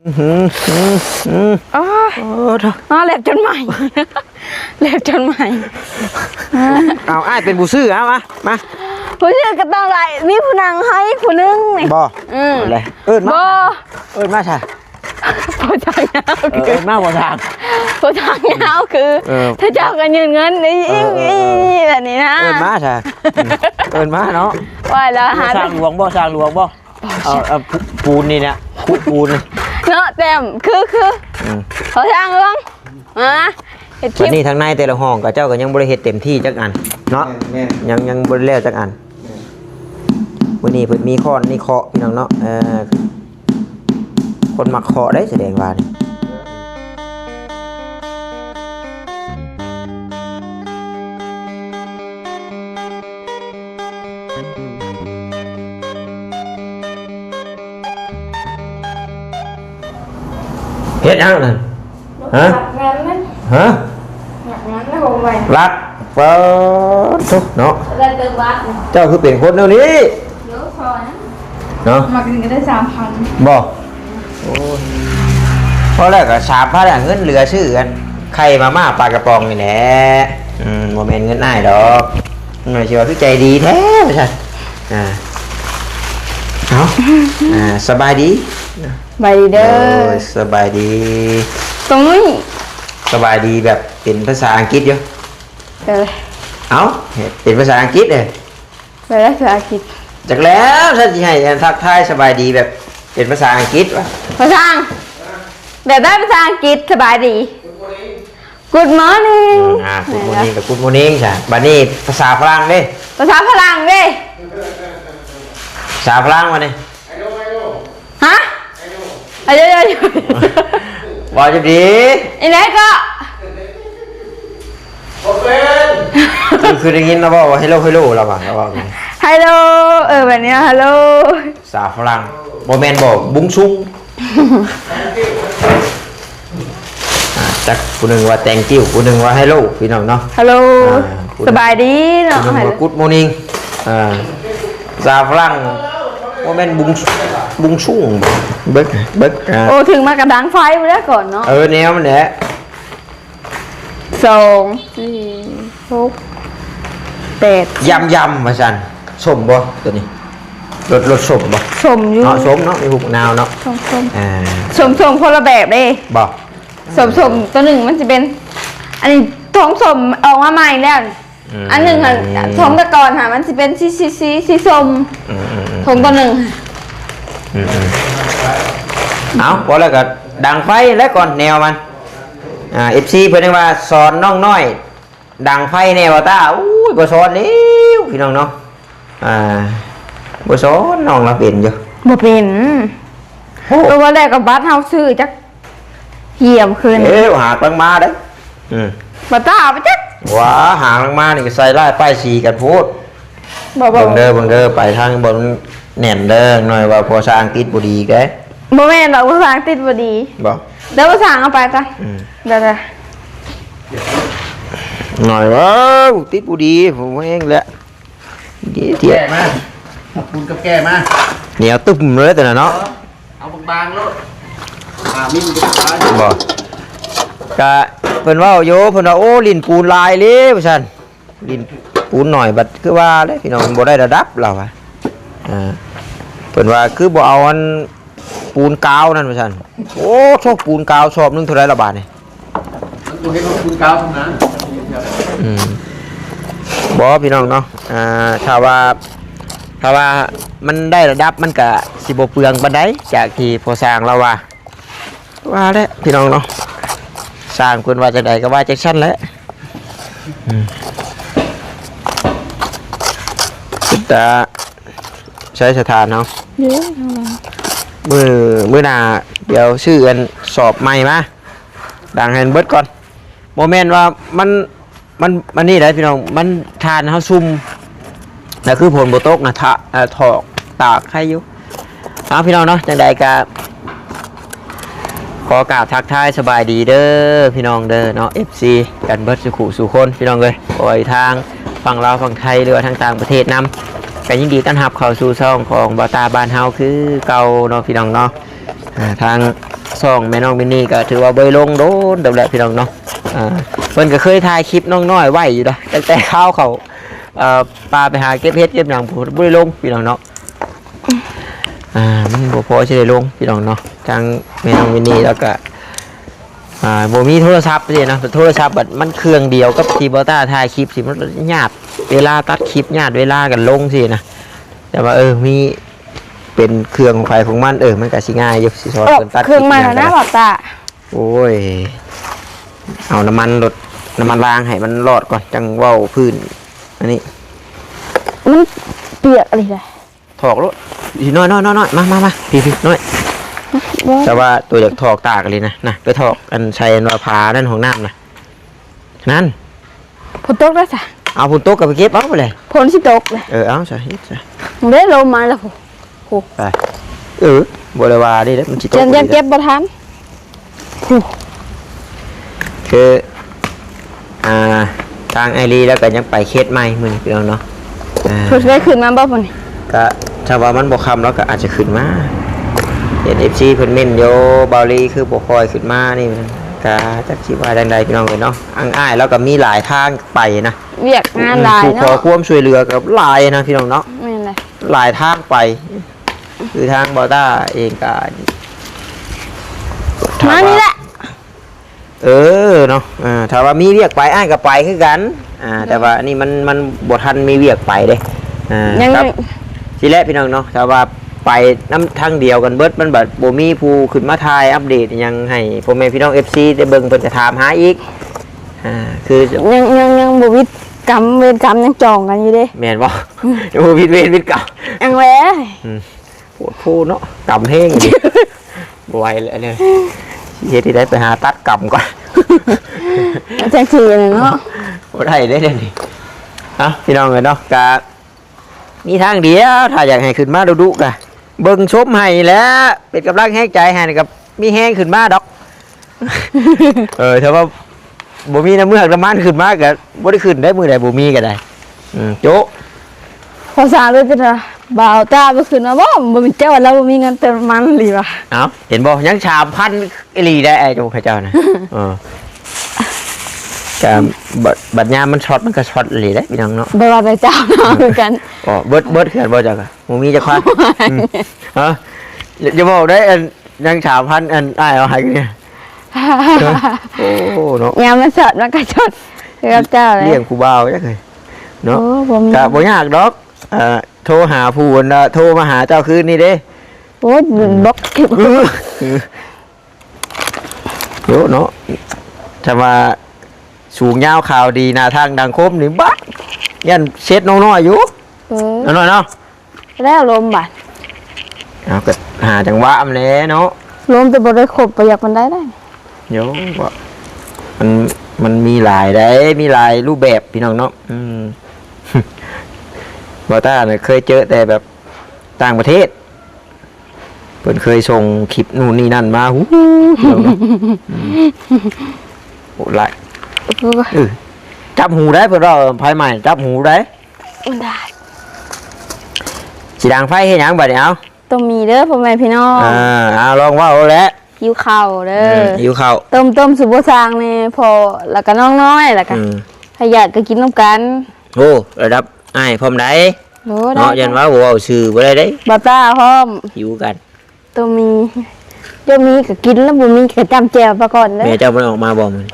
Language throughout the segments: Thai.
อ๋อเล็บจนใหม่เล็บจนใหม่เอาอ้ายเป็นผู้ซื้อเอามาผู้ชื่อก็ต้องไรมีผู้นางให้ผู้นึงนี่บ่อะไรมาใช่ผู้ทางเงาคือมาบ่ทางผู้ทางเงาคือถ้าเจ้ากันยืนเงินนี่แบบนี้นะมาใช่มาเนาะว่าแล้วหาสร้างหลวงบ่เอาปูนนี่เนี่ยปูนเนาะเต็มคือเขาสร้างเรื่องวันนี้ทางในแต่ละห้องกับเจ้าก็ยังบริเหตุเต็มที่จักอันเนาะยังบริแล้วจักอันวันนี้เพิ่นมีข้อนี่เคาะพี่น้องเนาะคนมักเคาะได้แสดงว่านี่เฮ็ดยังนั่นฮะฮะรักเปิดทุกเนาะเจ้าคือเป็นคนเดี๋ยวนี้เนาะมากินกันได้3,000บ่เพราะแรกก็3,000เงินเหลือชื่อกันไข่มาม่าปลากระป๋องนี่แหละบ่แม่นเงินอ้ายดอกหน่อยสิว่าคือใจดีแท้ว่าซั่นเอาสบายดีบายเด้อสบายดีตรงนี้สบายดีแบบเป็นภาษาอังกฤษอยู่เอาเป็นภาษาอังกฤษเลยเป็นภาษาอังกฤษจากแล้วท่านที่ให้ทักทายสบายดีแบบเป็นภาษาอังกฤษวะภาษาแบบได้ภาษาอังกฤษสบายดี Good morning Good morning กับ Good morning ใช่บัดนี้ภาษาฝรั่งดิภาษาฝรั่งดิภาษาฝรั่งมาดิฮะอะไรบอกจะดีอีไหนก็คือได้ยินเราบอกว่า hello เราบอกhello แบบนี้ hello ภาษาฝรั่งโมเมนต์บอกบุ้งซุ้งจักผู้หนึ่งว่า thank you ผู้หนึ่งว่า hello พี่น้องเนาะ hello สบายดีเนาะ ผู้หนึ่งว่า good morning ภาษาฝรั่งโมเมนต์บุ้งซุ้งเบิกโอ้ถึงมากระดังไฟไปแล้วก่อนเนาะแนวมันแหละ2 4 6 8ยำมาสันสมบ่ตัวนี้รสสมบ่สมอยู่สมเนาะมีหุบนาวเนาะสมคนละแบบเลยบ่สมตัวหนึ่งมันจะเป็นอันนี้ท้องสมออกมาใหม่แล้วอันหนึ่งอ่ะท้องตะกอนค่ะมันจะเป็นสีส้มท้องตัวหนึ่งเอาพอแล้วก็ดังไฟแล้วก่อนแนวมันFC เพิ่นว่าสอนน้องน้อยดังไฟแนวตาอุ้ยบ่สอนแล้วพี่น้องเนาะบ่สอนน้องเราเป็นอยู่บ่เป็นตัวแรกกับบัสเฮาซื้อจักเหี่ยมคืนหากลังมาเด้บ่ตาไปจักว้าหากลังมานี่ก็ใส่ลายป้ายสีกันโพดเบิ่งเด้อไปทางบนแน่นเด้อหน่อยว่าภาษาอังกฤษบ่ดีแกบ่แม่นดอกภาษาอังกฤษบ่ดีบ่เดี๋ยวภาษาเอาไปก่อนเดี๋ยวหน่อยว่าติดบ่ดีผมเองแหละแก่มาคุณกับแก่มาเหนียวตึ้มเลยแต่เนาะเอาบางๆแล้วมิ้นจะบ่กะเพิ่นว่าโยเพิ่นว่าโอ้ลิ้นปูนลายเลยว่าซั่นลิ้นปูนหน่อยบัดคือว่าเด้พี่น้องบ่ได้ระดับเราอ่ะเพิ่นว่าคือบ่เอาอันปูนกาวนั่นว่าซั่นโอ้ชอบปูนกาวชอบนึงเท่าไหร่ละบาทนี่ตัวนี้ปูนกาวทำนั้นบ่พี่น้องเนาะถ้าว่ามันได้ระดับมันก็สิบ่เปลืองปานใดจากที่พอสร้างเราว่าแล้วพี่น้องเนาะสร้างเพิ่นว่าจังไดก็ว่าจังซั่นแหละแต่ใช้สถานเนาะมื้อหน้าเดี๋ยวชื่ออันสอบใหม่มาดังให้เบิดก่อนโมเมนต์ว่ามันนี่ได้พี่น้องมันทานเฮาซุ่มน่ะคือผลบ่ตกนะถอกตากให้อยู่พี่น้องเนาะจังใดก็ขอกราบทักทายสบายดีเด้อพี่น้องเด้อเนาะ FC กันเบิดสู่คนพี่น้องเอ้ยปล่อยทางฝั่งลาวฝั่งไทยหรือว่าทางต่างประเทศนำกันยินดีต้อนรับเข้าสู่ช่องของบาตาบ้านเฮาคือเก่าเนาะพี่น้องเนาะทาง ซ่องแม่น้องมินนี่ก็ถือว่าเบยลงโดนดอกแหละพี่น้องเนาะเพิ่นก็เคยถ่ายคลิปน้องน้อยไว้อยู่ดอกตั้งแต่ข้าวเขาปลาไปหาเก็บเฮ็ดเก็บหยังบ่ได้ลงพี่น้องเนาะมันบ่พอสิได้ลงพี่น้องเนาะทางแม่น้องมินนี่แล้วก็บ่มีโทรศัพท์สินะโทรศัพท์แบบมันเครื่องเดียวกับที่บ่ต้าถ่ายคลิปสิมันยากเวลาตัดคลิปยากเวลากันลงสินะแต่ว่ามีเป็นเครื่องของไฟของมันมันก็สิง่ายอยู่สิสอนเพิ่นตัด เครื่องมาแล้วนะบอกตา โอ้ยเอาน้ำมันล้างให้มันรอดก่อนจังเว้าพื้นอันนี้ มันเปียกอะไรเลย ถอกรถน้อยมาพี่น้อยแต่ว่าตัวอยากถอกตากเลยนะไปถอกอันใช้อันว่าพานั่นของน้ำนะนั่น ผลตกแล้วจ้ะ เอาพุ่นโต๊ะกับไปเก็บเอาไปเลย ผลสิตกเลย เอาใช่ เด้ลมมาแล้วโห ไปบริวารดิแล้วมันจิตตก ยังเก็บบ่ทัน คือทางไอรีแล้วก็ยังไปเคสใหม่มือนี่พี่น้องเนาะผลได้ขึ้นมาบ่พุ่นนี่ ก็ถ้าว่ามันบ่คำแล้วก็อาจจะขึ้นมาเห็น FC เพิ่นเม่นโยบาลีคือบ่คอยขึ้นมานี่ก็จักสิว่าจังใดพี่น้องเอ้ยเนาะอ้ายแล้วก็มีหลายทางไปนะ เวียกงานหลาย ผู้ขอ เนาะ ความช่วยเหลือกับหลายนะพี่น้องเนาะ แม่นเลย หลายทางไป คือทางบอต้าเองก็ มานี่แหละ เนาะถ้าว่ามีเวียกไปอ้ายก็ไปคือกันแต่ว่านี่มันบ่ทันมีเวียกไปเด้ครับทีแรกพี่น้องเนาะถ้าว่าไปน้ำทางเดียวกันเบิดมันแบบบ่มีผู้ขึ้นมาทายอัปเดตยังให้พ่อแม่พี่น้อง FC ได้เบิ่งเพิ่นจะถามหาอีกคือยังบ่วิดกรรมเวรกรรมยังจองกันอยู่เด้ แม่นบ่บ่วิดเวรวิดกรรม ยังแหว ปวดพูเนาะกำแห้งดิบ่ไหวเลยเนี่ยเฮ็ดที่ได้ไปหาตัดกำก่อน จังซี่เนาะ บ่ได้เด้เดี๋ยวนี้พี่น้องเอ้ยเนาะกะมีทางเดียวถ้าอยากให้ขึ้นมาดุๆกะเบิ่งชมให้แล้วเป็นกำลังแห้งใจให้กับมีแห้งขึ้นมาดอก ถ้าว่าบ่มีน้ำเมือกน้ำมันขึ้นมาก็บ่ได้ขึ้นได้มื้อใดบ่มีก็ได้โจ๊ะ พอสาวเลยจ้ะบ่าวตาบ่ขึ้นมาบ่มีเจ้าเราบ่มีเงินเติมมันหรือวะ เห็นบ่ยังชามพันอีหลีได้ไอ้โจ๊ะเจ้านะแต่บัดยามมันช็อตมันก็ช็อตอีหลีได้พี่น้องเนาะ บ่ว่าแต่เจ้าเนาะคือกัน เบิดเขื่อนบ่จักอ่ะบ่มีจักควันอย่าบอกได้ยังชามพันอ้ายเอาให้เนี่ยโอ้เนาะ ยามมันสดมันก็ชดคือเจ้าเลย เลี้ยงครูบ่าวจักเลยเนาะ โอ้ผม ก็บ่ยากดอกโทรหาผู้โทรมาหาเจ้าคืนนี่เด้ โอ้บล็อกเก็บ โยเนาะถ้าว่าสูงยาวข่าวดีหน้าทางดังคมนี่บัดยันเช็ดน้อยๆอยู่น้อยๆเนาะ แล้วลมบาด เอาก็หาจังหวะมันแหละเนาะ ลมแต่บ่ได้ครบประหยัดมันได้ เดี๋ยวว่ามันมีหลายได้มีหลายรูปแบบพี่น้องเนาะบอต้าเนี่ยเคยเจอแต่แบบต่างประเทศเพิ่นเคยส่งคลิปนู่นนี่นั่นมาหูพี่น้องเนาะโอ้หลายจับหูได้เพิ่นเราภายใหม่จับหูได้ มันได้ สีดังไฟเฮ็ดหยังบัดนี้เอา ต้องมีเด้อพ่อแม่พี่น้อง เอาลองว่าเอาแล้ว หิวข้าวเด้อ หิวข้าว ต้มสุบ่สร้างนี่พอแล้วก็น้องน้อยแล้วก็ถ้าอยากก็กินน้ำกัน โอ้ระดับอ้ายพร้อมได้ โอ้ เนาะยันว่าบ่เอาชื่อบ่ได้เด้ บาต้าพร้อม หิวกัน ต้องมีเดี๋ยวมีก็กินแล้วบ่มีก็จำแจวไปก่อนเด้ แม่เจ้ามันออกมาบ่มัน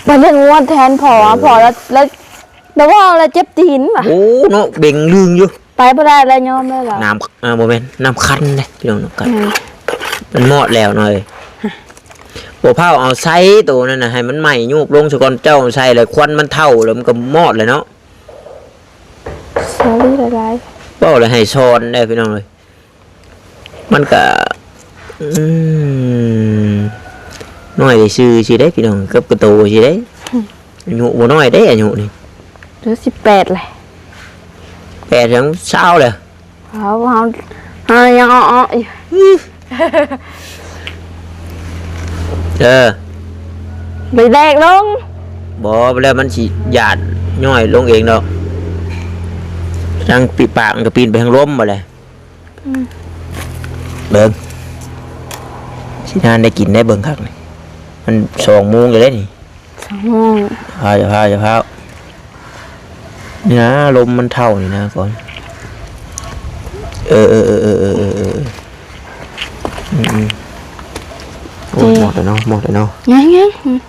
ไปเล่นงวดแทนพอแล้วว่าอะไรเจ็บตีนว่ะ โอ้เนาะเบ่งลึงอยู่ ไปบ่ได้แล้วยอมได้หรอ น้ำโมเมนต์น้ำคันเลยพี่น้องน้ำคันมันหมดแล้วหน่อยบัวเผาเอาไซตัวนั่นนะให้มันใหม่ยุบลงสก่อนเจ้าใส่เลยควันมันเท่าแล้วมันก็มอดเลยเนาะ สอรี่อะไร ก็เลยให้ช้อนได้พี่น้องเลยมันก็น้อยได้ซื้อสิได้พี่น้องกับกระโตสิได้อายุบ่น้อยได้อายุนี่ หรือ18เลย 8ถึง20เลย เอายังอ้อไปแดกลง บ่แล้วมันสิหยาดย่อยลงเองดอกทางปีปากมันก็ปีนไปทางลมมาเลยเบิ่งสิ สินานได้กินได้เบิ่งคักนี่มัน2 โมงเลยนี่ 2 โมง จะพานี่นะลมมันเท่านี่นะก่อนโอ้หมดแล้วเนาะ งั้น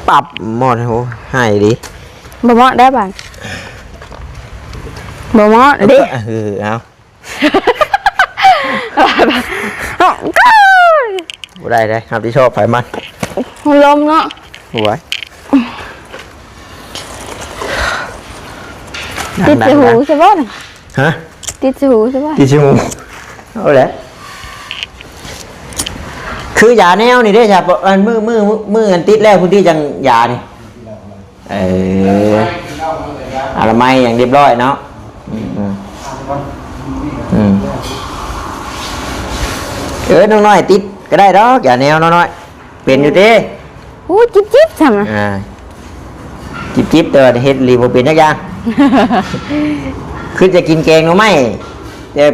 ปรับหมดโหหายดิ บ่เหมาะได้บ่บ่เหมาะดิ เอา บ่ได้ครับที่ชอบไฟมัน ลมเนาะ หัว ติดสิหูใช่บ่น่ะ ฮะ ติดสิหูใช่บ่ กี่ชั่วโมงเอาแหละคือยาแนวนี่ได้จ้ะอันมืออันติดแล้วคุณที่จังยานี่อนามัยอย่างเรียบร้อยเนาะน้อยติดก็ได้ดอกยาแนวน้อยเป็นอยู่ติ โอ้จิ๊บๆซั่นน่ะ จิบแต่ว่าเฮ็ดรีบ่เป็นจักอย่างคือจะกินแกงหน่อไม้แต่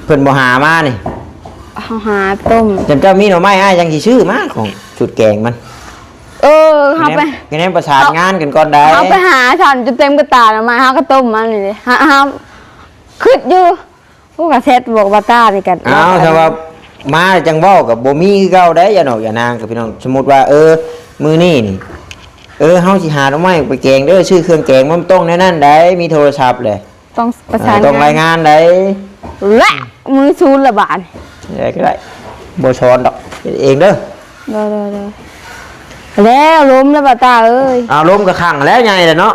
เพิ่นบ่หามานี่ เอาหาต้ม จำเจ้ามีหน่อไม้อ้ายจังสิชื่อมาของชุดแกงมัน เฮาไป คะแนนประสานงานกันก่อนได้ เฮาไปหาฉันจนเต็มกระตาแล้วมาเฮาก็ต้มมันนี่ดิหาคิดอยู่พวกกระเซ็ดบอกว่าตานี่กัน อ้าวถ้าว่ามาจังเว้ากับบ่มีคือเก่าได้อย่าหนอกอย่านางกับพี่น้องสมมุติว่ามื้อนี้นี่เฮาสิหาหน่อไม้ไปแกงเด้อชื่อเครื่องแกงมันต้องแน่นั่นได้มีโทรศัพท์เลย ต้องประสาน ต้องรายงานได้ และมือซูนละบาท ได้ก็ได้บ่ช้อนดอกเฮ็ดเองเด้อ เด้อแล้วล้มแล้วบ่ตาเอ้ย ล้มก็ขังแล้วใหญ่แหละเนาะ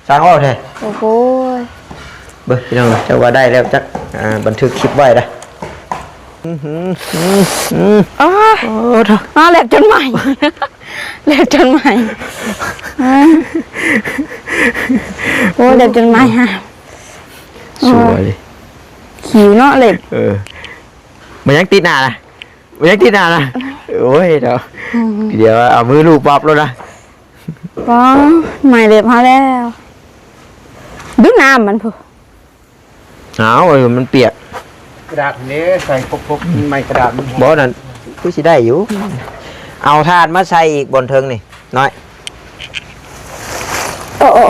สร้างเอาแท้ โอ้โห เบิ่งพี่น้องเจ้าว่าได้แล้วจักบันทึกคลิปไว้ได้ อ้า โอ้เถอะ แหลบจนใหม่แหลบจนใหม่โอ้แหลบจนใหม่ฮะ สวยเลย ขิวเนาะเหล็บ มันยังติดหน้านะโอ้ยเดี๋ยวเอามือลูบปั๊บแล้วนะ ก็ใหม่เหล็บเขาแล้วดูน้ำมันพู มันเปียก กระดาษนี้ใส่พกๆไม่กระดาษมัน บ่นั่นคือสิได้อยู่เอาถาดมาใส่อีกบนเทิงนี่น้อย โอ้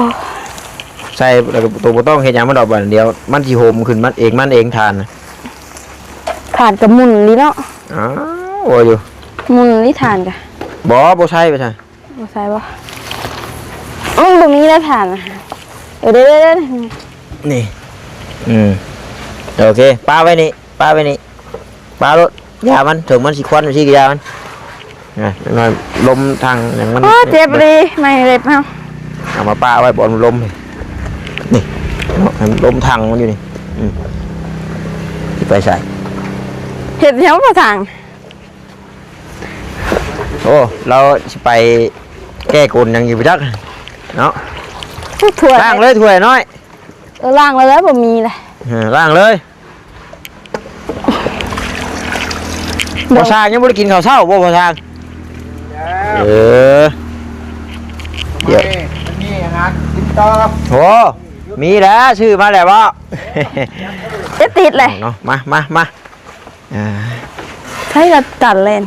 ใส่แล้วก็ตัวบ่ต้องเฮ็ดหยังมันดอกบัดเดียวมันสิโหมขึ้นมันเองทานนะ ผ่านกับมุนนี่เนาะ โอ้อยู่ มุนนี่ทานกะ บ่ใช่ไปใช่ บ่ใส่บ่ตรงนี้ได้ผ่านนะเด้อ นี่โอเคป้าไว้นี่ป้ารถยามันถึงมันสิควันสิยามันมันลมทางอย่างมัน โอ้เจ็บดีไม่เล็บเอา เอามาป้าไว้บนลมนี่ลมทางมันอยู่นี่ไปใส่ เห็ดแถวประทาง โอ้เราสิไปแก้กลยังอยู่ไปจักเนาะ ถั่ว ล้างเลยถ้วยน้อย ล่างแล้วบ่มีเลย ล้างเลยพอทางยังไม่ได้กินข้าวเช้าบ่พอทางเดี๋ยว นี่อาหารกินต่อ โหมีแล้วชื่อมาแล้วบ่ จะติดเลย เนาะมาใช่เราตัดเลน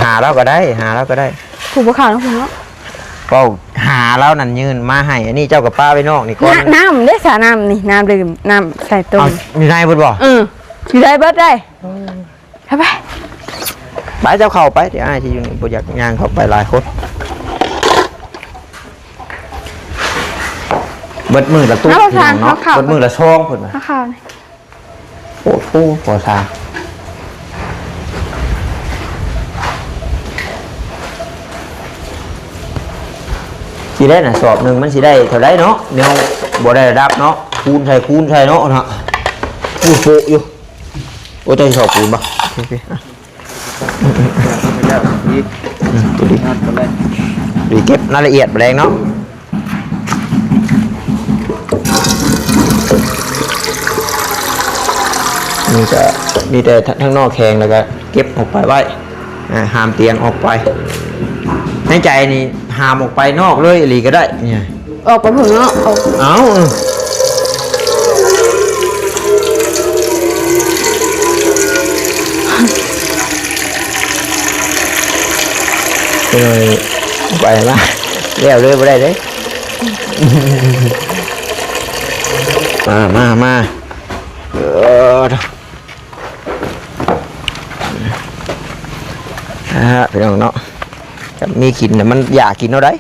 หาแล้วก็ได้ถูกปะขาวนะคุณเนาะ ก็หาแล้วนั่นยืนมาให้อันนี้เจ้ากับป้าไปนอกนี่ก่อน น้ำได้สาน้ำนี่น้ำดื่มน้ำใส่ต้ม มีนายพูดบ่ อยู่ได้เบิดได้ไป ไปเจ้าเข้าไปเดี๋ยวอ้ายที่อยู่นี่บ่อยากย่างเข้าไปหลายคนเบิดมือละตู้เนาะเบิดมือละช่องเพิ่นว่า ข้าวนี่ โอ้โหพอทางสิได้น่ะสอบหนึ่งมันสิได้เท่าไรเนาะเดี๋ยวบ่ได้ระดับเนาะคูณใส่เนาะเนาะอยู่โฟอยู่โอ้ใจสอบคูณบ่โอเคดีเก็บรายละเอียดแรงเนาะนี่จะมีแต่ทั้งนอกแข็งแล้วก็เก็บออกไปไว้หามเตียงออกไปในใจนี่หามออกไปนอกเลยหลีก็ได้เนี่ย ออกไปผึ่งเนาะ เอา เลยไปมาเลี้ยวเลยบ่ได้เลยมาพี่น้องเนาะจะมีกินแต่มันอยากกินเอาได้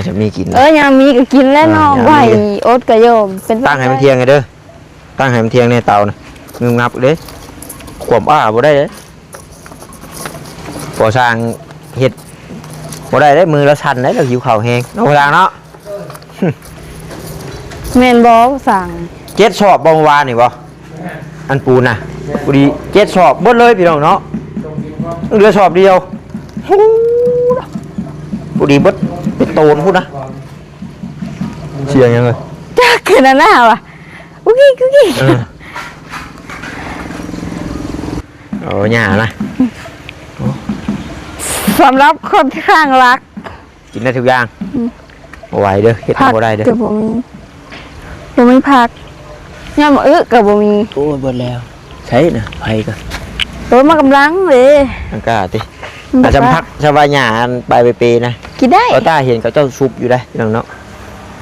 จะมีกิน ยังมีก็กินแล้วน้องไหวอดกระโยมเป็น ตั้งให้มันเที่ยงไงเด้อตั้งให้มันเที่ยงในเตานะมึงงับเด้ขวบบ่ได้เด้ก่อสร้างเห็ดบ่ได้เด้มือเราสั่นได้เราหิวข้าวแห้งน้องทางเนาะ แม่นบ่สั่ง เจ็ดชอบบ่เมื่อวานนี่บ่อันปูนน่ะพอดีเจ็ดชอบเบิดเลยพี่น้องเนาะเหลือชอบเดียวพอดีเบิดเป็นโตนพูดนะเสียงยังเลย จ้าเกินหน้าว่ะกุ๊ก โอ้ยานะ สำหรับคนข้างรัก กินได้ทุกอย่างบ่ไหวเด้อเฮ็ดบ่ได้เด้อ กับบ่มีผักย่ำอึกับบ่มี โอ้ยเบิดแล้วใช่นะไผก็ มากำลังเลย อังกาติอาจจะพักชาวบ้านหญ้าอันไปเปนะ กินได้ ตาเห็นเขาเจ้าซุปอยู่ได้พี่น้องเนาะ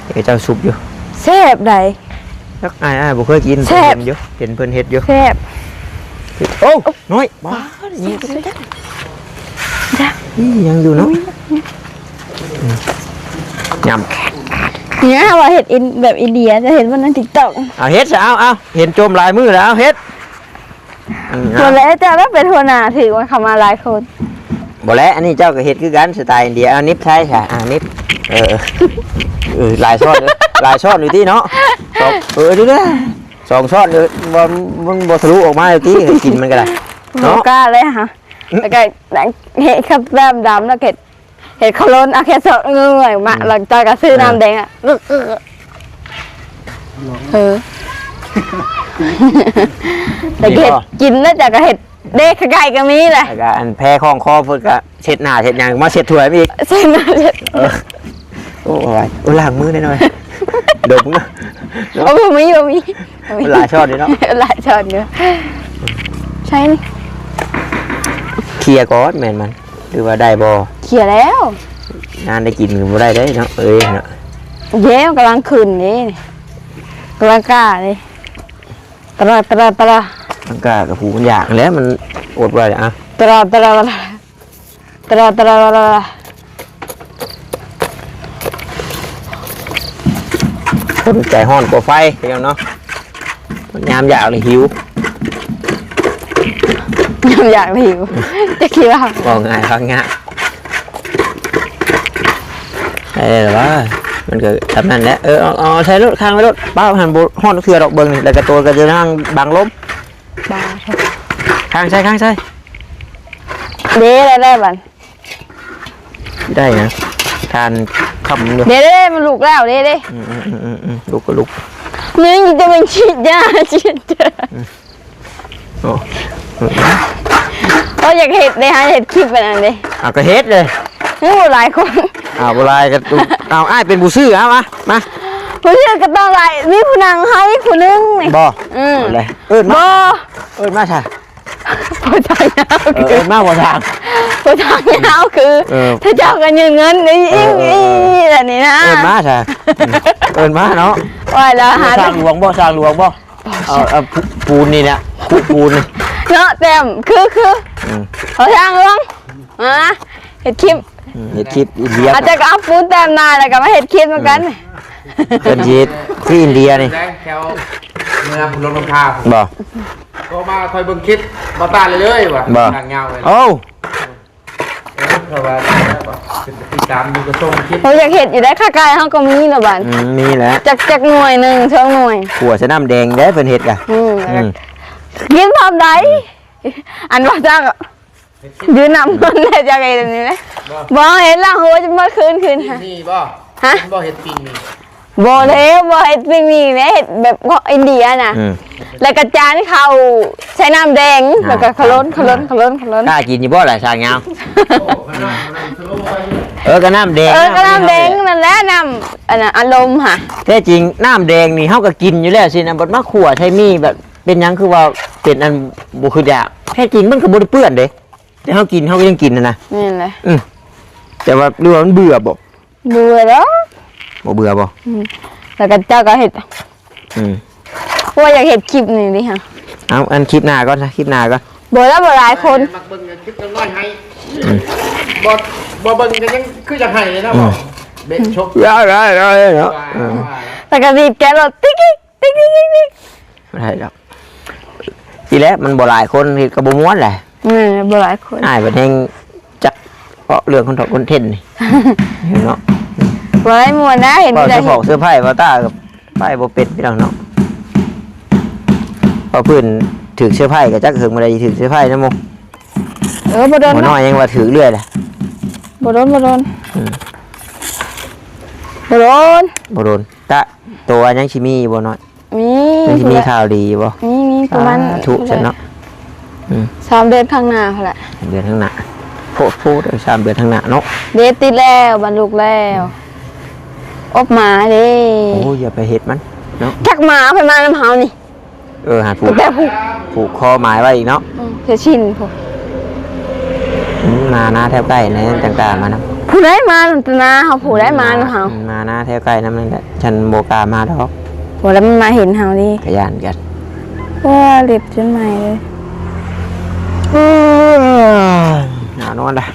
เห็นเขาเจ้าซุปอยู่ แซ่บใด นักอ้ายบ่เคยกิน แซ่บ เห็นอยู่เห็นเพิ่นเฮ็ดอยู่ แซ่บ โอ้น้อยบ้านี่ยังอยู่เนาะยำ เนี่ยว่าเห็ดอินแบบอินเดียจะเห็นวันนั้นติ๊กต็อก เอาเฮ็ดซะเอาเห็นโจมลายมือแล้วเฮ็ด ตัวแล้วเจ้าก็เป็นหัวหน้าถือว่าเขามาหลายคน บ่แล้วอันนี้เจ้าก็เฮ็ดคือกันสไตล์อินเดียเอานิบใช่ค่ะนิบหลายช้อนเลยหลายช้อนอยู่ที่เนาะดูเด้อ2ช้อนเลยมันบ่ทะลุออกมาอยู่ที่กินมันก็ได้ โนกล้าเลยฮะแล้วก็เห็ดข้าวแต้มดำแล้วเห็ดข้าวล้นเอาแค่สดเงยมาหลังจากก็ซื้อน้ำแดงอ่ะแต่เห็ดกินแล้วจากก็เห็ดเด็กไก่ก็มีแหละ แล้วก็อันแพ้คล้องคอเพิ่นก็เช็ดหน้าเช็ดหยังมาเช็ดถ้วยอีก เส้นน้ำเห็ด โอ้ยล้างมือหน่อยดมนะ โอ้มีหลายช้อนเลยเนาะ หลายช้อนเยอะใช่นี่ เคลียร์ก่อนแม่นมันหรือว่าได้บ่ เขี่ยแล้ว งานได้กินก็บ่ได้เด้เนาะเนาะ เย้กำลังขึ้นนี่กำลังกล้าเลยตระ มันก็กับผู้มันอยากแล้วมันอดไว้อ่ะ ตระคนใจฮ้อนกว่าไฟเพียงเนาะมันยามอยากเลยหิว ยังอยากหิวจะคิดว่า บอกง่ายฟังง่ายไอ้หรอวะมันก็ทำนั่นแหละเอาใช้รถข้างไว้รถป้าหันบุฮ้อนเถื่อดอกเบิ้งนี่แล้วก็ตัวก็จะนั่งบังลม บ้า ข้างใช่เด้ได้บัน ได้นะทานคำอยู่ เด้มันลูกแล้วเด้ ลุกก็ลุก นี่จะเป็นฉีดยาโอ้ ก็อยากเห็ดเลยฮะเห็ดคลิปเป็นอะไร ก็เฮ็ดเลย นี่หลายคน โบราณก็เอาอ้ายเป็นผู้ซื้อเอามา ผู้ชื่อก็ต้องไรมีผู้นางให้ผู้นึงนี่ บ่ เลย มา บ่ มาใช่ ผู้ชายยาว มาบ่ทาง ผู้ชายยาวคือถ้าเจ้ากันยืนเงินนี่แบบนี้นะ มาใช่มาเนาะ ว่าแล้วหา สร้างหลวงบ่เอาปูนนี่เนี่ยปูนนี่ เนาะเต็มคือเขาช่างลงมาเห็ดคลิป เฮ็ดคลิปอินเดีย อาจจะก็เอาปูนเต็มนาแล้วก็มาเห็ดคลิปเหมือนกัน เป็นชีตที่อินเดียนี่ แถวเมืองลงน้ำพา บ่ ก็มาคอยเบิ่งคลิปบ่ตาเลยว่ะทางเงาเลย โอ้ เพราะว่าติดตามดูกระทงคลิป เขาอยากเห็ดอยู่ได้ค่ากายเขาก็มีนะบ้าน มีแหละ จากหน่วยหนึ่งช่องหน่วย ขัวใส่น้ำแดงได้เพิ่นเฮ็ดกะ กินพร้อมได้อันว่าจ้างยืนนำเงินได้จากไอ้นี่นะบ่เห็นละหัวจะมาคืนฮะ นี่บ่ ฮะ บ่เห็ดปิงนี่ บ่เลยบ่เห็ดเป็นนี่นะเห็ดแบบของอินเดียน่ะแล้วก็จานเขาใช้น้ำแดงแล้วก็ขล้น กล้ากินอยู่บ่ล่ะสร้างยาวก็น้ำแดง ก็น้ำแดงนั่นแหละน้ำอันนั้นอารมณ์ค่ะ แท้จริงน้ำแดงนี่เฮาก็กินอยู่แล้วสินะบ่มาขั่วใช้มีแบบเป็นหยังคือว่าเป็นอันบ่คืออยากแท้จริงมันก็บ่ได้เปื้อนเด้แต่เฮากินเฮาก็ยังกินนะ นี่แหละ แต่ว่าเรื่องมันเบื่อบ่ เบื่อแล้ว บ่เบื่อบ่ แล้วก็เจ้าก็เห็ด อืม ว่าอยากเห็ดคลิปนี่ดิฮะ เอาอันคลิปหน้าก่อนนะคลิปหน้าก่อน เบื่อแล้วเบื่อหลายคน มักเบิ่งคลิปน้อยให้บ่เบิ่งกันยังคือจะให้เลยนะบ่เบ็ดชก ได้เนาะ แต่ก็รีบแกรถติ๊กติ๊กติ๊กติ๊กติ๊กติ๊ก ไม่ได้ดอกทีแรกมันบ่หลายคนเฮ็ดก็บ่ม่วนแหละ เบื่อหลายคน อ้ายเพิ่นแฮงจักเพราะเรื่องคนถกคนเทนนี่เนาะ เบื่อให้มวนนะเห็น ก็ ได้ จะบอกเสื้อไผ่บ่ตากับไผ่บ่เป็ดพี่น้องเนาะพอพื้นถือเสื้อไผ่ก็จักถึงบ่ได้ถือเสื้อไผ่นำหมู่ บ่โดน บ่น้อยยังว่าถือเรื่อยแหละ บ่โดนบ่โดนบ่โดน บ่โดนตะตัวยังสิมีบ่น้อย มี ยังสิมีข่าวดีบ่ มีประมาณ ถูกใช่เนาะ 3 เดือนข้างหน้าพุ่นแหละ เดือนข้างหน้าโพด3เดือนข้างหน้าเนาะ เดทติดแล้วบรรลุแล้วอบหมาเด้ โอ้ยอย่าไปเฮ็ดมันเนาะ จักหมาไปมาน้ำเฮานี่ หาผูก แต่ผู้ ผูกคอหมายไว้อีกเนาะ เสียชินผู้ มาหน้าแทบใกล้ในต่างๆมานะ ผู้ได้มาตนาเฮาผู้ได้มาน้ำเฮา มาหน้าแทบใกล้นั่นแหละฉันโบกล้ามาดอก ผู้แล้วมันมาเห็นเฮานี่ ขยันกัน ว่าเล็บจนใหม่เลย หนานอนละ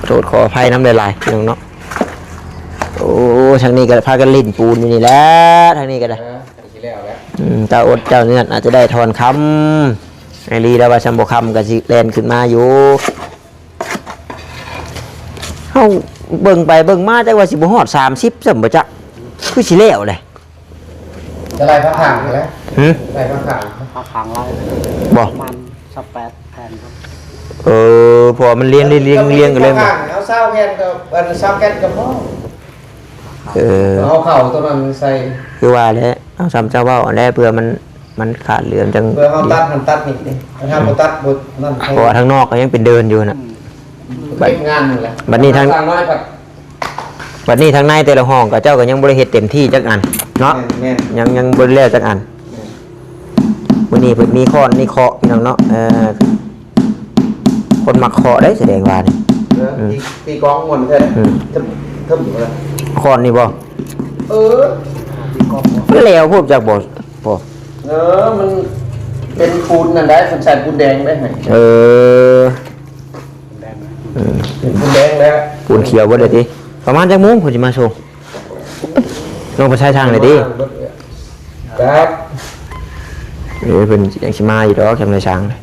โทษขออภัยน้ำลายๆพี่น้องเนาะโอ้ทางนี้ก็พากันลิ้นปูนอยู่นี่แหล้วทางนี้ก็ได้ สิแล้วแล้ว เจ้าอดเจ้าเนื่อนอาจจะได้ทอนคำไอรีดาวาชัมโบคำกับสิแลนขึ้นมาอยู่เฮาเบิ่งไปเบิ่งมาจักว่าสิบ่ฮอด30ซั่นบ่จ๊ะคือสิแล้วเลย จะไล่พักห่างแล้ว หึ ไล่พักห่าง พาขังเรา บ่ มัน18 แผ่นครับ พอมันเลี้ยงกันเลย พักห่างเอาเศร้าแกนกับอันเศร้าแกนกับพ่อเอาเข่าตัวนั้นใส่ คือว่าแล้วเอาซ้ำเจ้าเว้าอันแรกเพื่อมันขาดเหลือมจัง เพื่อเขาตัดมันตัดนี่ดิถ้าบ่ตัดบ่นั่น เพราะว่าทางนอกก็ยังเป็นเดินอยู่น่ะ ไปงานนั่นแหละ บัดนี้ทาง น้อยผัด บัดนี้ทางในแต่ละห้องก็เจ้าก็ยังบ่ได้เฮ็ดเต็มที่จักอันเนาะ แม่น ยังบ่ได้แล้วจักอันวันนี้เพิ่นมีค้อนมีเคาะพี่น้องเนาะคนมักเคาะได้แสดงว่านี่ ตีกองหมดเลยทึมเลย ค้อนนี่บ่ เออ มันแล้วพวกจักบ่บ่ มันเป็นปูนนั่นได้คนใส่ปูนแดงได้ไหม เออ เป็นปูนแดงแล้ว ปูนเขียวบ่ได้ติประมาณจักโมงเพิ่นสิมาส่งลงไปใช้ทางเลยติ ครับ เพิ่นยังสิมาอยู่ดอกจำได้ช้างเลย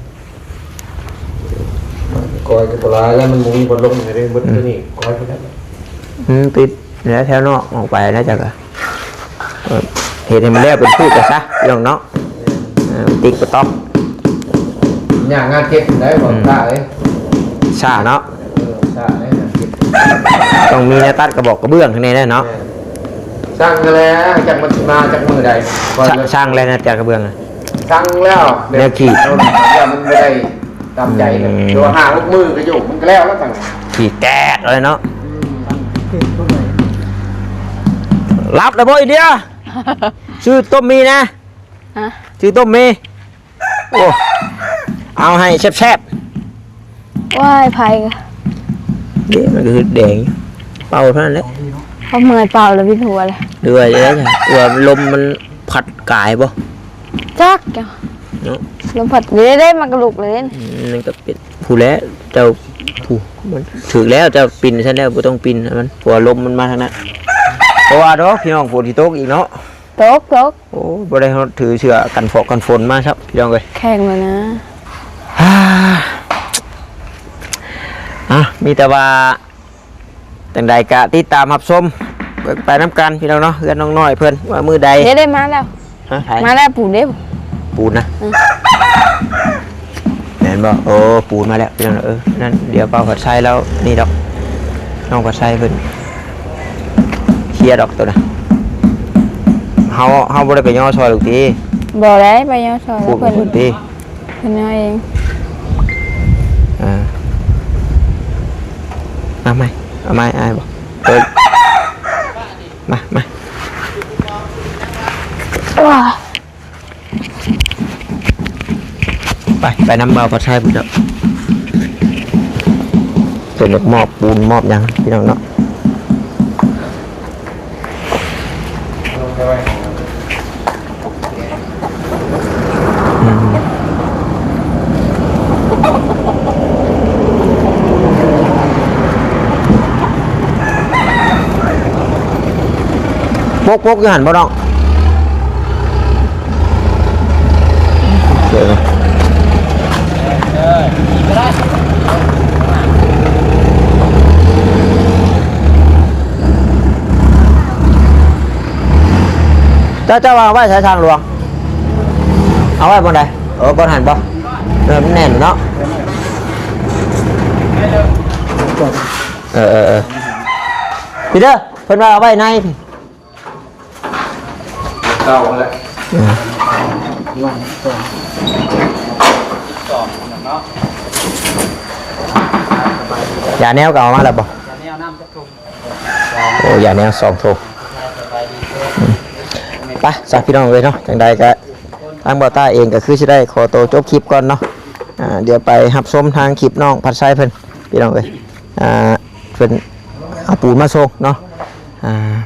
กอยกับปลาแล้วมันมีบนลงอยู่ในบนนี่กอยไปแล้ว ปิดแล้วแถวนอกออกไปแล้วจักอะเฮ็ดให้มันแล้วเป็นพืชกันซะพี่น้องเนาะติ๊กกระต๊อบ อย่างงานเก็บได้หมดได้เลย ชาเนาะ ใช่ได้งานเก็บ ต้องมีแนวตัดกระบอกกระเบื้องข้างในด้วยเนาะ สร้างแล้วจากมันมาจากมือใด ช่างแล้วนะจากกระเบื้องอะ สร้างแล้ว แนวขีด เรามันไม่ได้ตามใจเลยตัวห่างลูกมือก็อยู่มันก็แล้วแล้วต่าง ขีดแตกเลยเนาะรับเลยบ่อีเดียชื่อต้มมีนะ ฮะ ชื่อต้มมีโอ้เอาให้แซ่บ ว่ายไผ ๆเดี๋ยวมันก็คือแดงเป่าเท่านั้นแหละ เขาเมื่อยเปล่าแล้ววินหัวเลย เดือยเลยจ้ะว่าลมมันผัดกายบ่ จักจ้ะ เนาะ ลมผัดได้มากระลุกเลย นั่นก็เป็นผู้แล้วเจ้าผู้มันถือแล้วเจ้าปินฉันแล้วบ่ต้องปินให้มันเพราะว่าลมมันมาทางนั้นเพราะว่าดอกพี่น้องฝนที่ตกอีกเนาะ ตก โอ้บ่ได้ถือเสื้อกันฝนกันฝนมาครับพี่น้องเอ้ย แข่งเลยนะ มีแต่ว่าจังใดกะติดตามรับชมไปน้ำกันพี่น้องเนาะเพื่อนน้องน้อยเพิ่นว่ามือใด เดี๋ยวได้มาแล้ว ฮะไผ มาแล้วปู่เด้ ปูนนะเห็นบ่โอ้ปูนมาแล้วพี่น้องนั่นเดี๋ยวเป่าผัดไส้แล้วนี่ดอกน้องผัดไส้เพิ่นเคลียร์ดอกตัวน่ะเฮาบ่ได้ไปย่อซอยลูกที บ่ได้ไปยังซอย พู แล้ ด ว กับ เพิ่น เพิ่นที เพิ่นเอาเอง เอาไหมอ้ายบอกมา ว้า ไปน้ำเบาผัดไส้พุ่นเด้อโต พิ่นอยากมอบปูนมอบหยังพี่น้องเนาะพกอยู่หันบ่น้องเดี๋ยวนะเจ้าวางไว้ใช้ทางหลวงเอาไว้บนใดบนหันบ่มันแน่นเนาะพี่เด้อเพิ่นว่าเอาไว้ในพี่เก่าแหละ อย่าแนวเก่ามาแล้วบ่โอ้อย่าแนว2 ถุงไปสักพี่น้องเลยเนาะจังใดก็ทางบ่อต้าเองก็คือสิได้ขอตัวจบคลิปก่อนเนาะเดี๋ยวไปรับชมทางคลิปน้องผัดไส้เพิ่นพี่น้องเอ้ยเพิ่นเอาปูนมาส่งเนาะ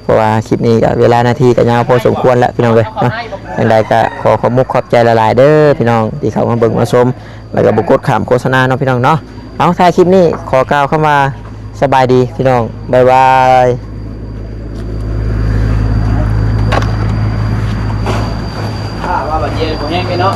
เพราะว่าคลิปนี้ก็เวลานาทีก็ยาวพอสมควรแล้วพี่น้องเอ้ยเนาะจังใดก็ขอมุกขอบใจหลายๆเด้อพี่น้องที่เข้ามาเบิ่งมาชมแล้วก็บ่กดข้ามโฆษณาเนาะพี่น้องเนาะเอาท้ายคลิปนี้ขอกล่าวเข้ามาสบายดีพี่น้องบ๊ายบายว่าแบบเย็นผมแห้งไปเนาะ